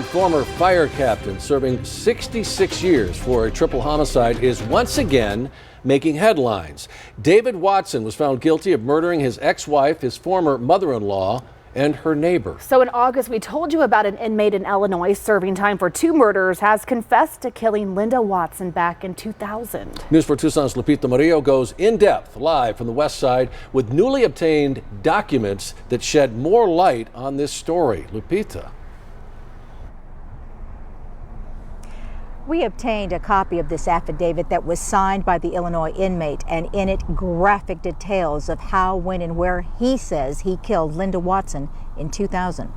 Former fire captain serving 66 years for a triple homicide is once again making headlines. David Watson was found guilty of murdering his ex-wife, his former mother-in-law, and her neighbor. So in August, we told you about an inmate in Illinois serving time for 2 murders has confessed to killing Linda Watson back in 2000. News 4 Tucson's Lupita Murillo goes in depth live from the west side with newly obtained documents that shed more light on this story. Lupita. We obtained a copy of this affidavit that was signed by the Illinois inmate, and in it graphic details of how, when, and where he says he killed Linda Watson in 2000.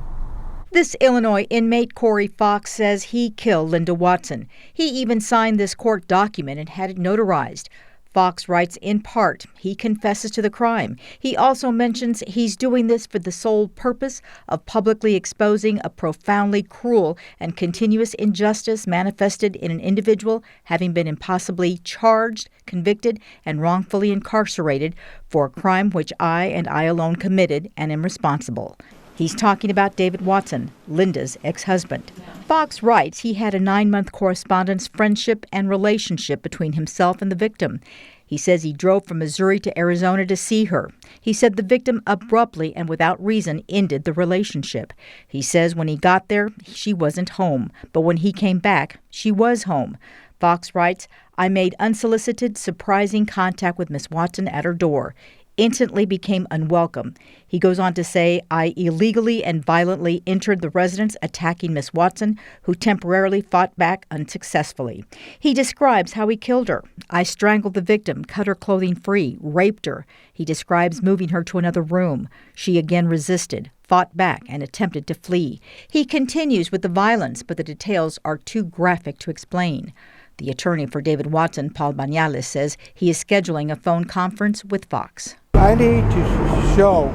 This Illinois inmate, Corey Fox, says he killed Linda Watson. He even signed this court document and had it notarized. Fox writes, in part, he confesses to the crime. He also mentions he's doing this for the sole purpose of publicly exposing a profoundly cruel and continuous injustice manifested in an individual having been impossibly charged, convicted, and wrongfully incarcerated for a crime which I and I alone committed and am responsible. He's talking about David Watson, Linda's ex-husband. Fox writes he had a 9-month correspondence, friendship, and relationship between himself and the victim. He says he drove from Missouri to Arizona to see her. He said the victim abruptly and without reason ended the relationship. He says when he got there, she wasn't home, but when he came back, she was home. Fox writes, I made unsolicited, surprising contact with Miss Watson at her door. Instantly became unwelcome. He goes on to say, I illegally and violently entered the residence, attacking Miss Watson, who temporarily fought back unsuccessfully. He describes how he killed her. I strangled the victim, cut her clothing free, raped her. He describes moving her to another room. She again resisted, fought back, and attempted to flee. He continues with the violence, but the details are too graphic to explain. The attorney for David Watson, Paul Banales, says he is scheduling a phone conference with Fox. I need to show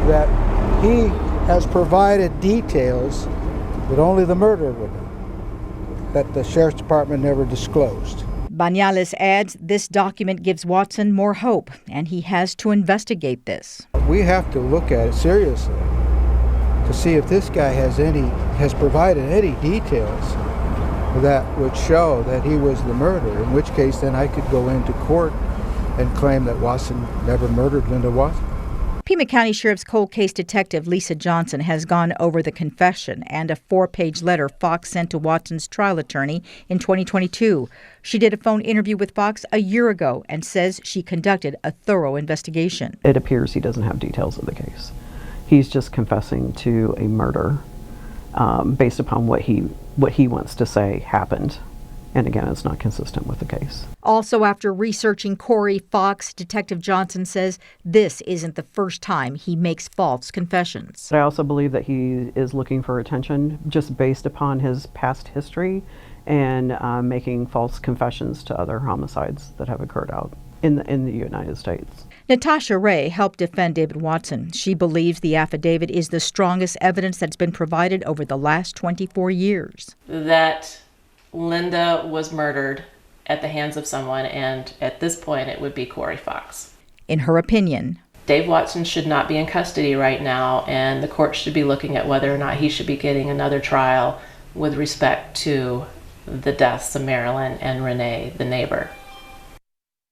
that he has provided details that only the murderer would know, that the Sheriff's Department never disclosed. Banales adds this document gives Watson more hope, and he has to investigate this. We have to look at it seriously to see if this guy has provided any details that would show that he was the murderer, in which case then I could go into court and claim that Watson never murdered Linda Watson. Pima County Sheriff's cold case detective Lisa Johnson has gone over the confession and a 4-page letter Fox sent to Watson's trial attorney in 2022. She did a phone interview with Fox a year ago and says she conducted a thorough investigation. It appears he doesn't have details of the case. He's just confessing to a murder based upon what he wants to say happened. And again, it's not consistent with the case. Also, after researching Corey Fox, Detective Johnson says this isn't the first time he makes false confessions. I also believe that he is looking for attention just based upon his past history and making false confessions to other homicides that have occurred out in the United States. Natasha Ray helped defend David Watson. She believes the affidavit is the strongest evidence that's been provided over the last 24 years. That Linda was murdered at the hands of someone, and at this point it would be Corey Fox. In her opinion, Dave Watson should not be in custody right now, and the court should be looking at whether or not he should be getting another trial with respect to the deaths of Marilyn and Renee, the neighbor.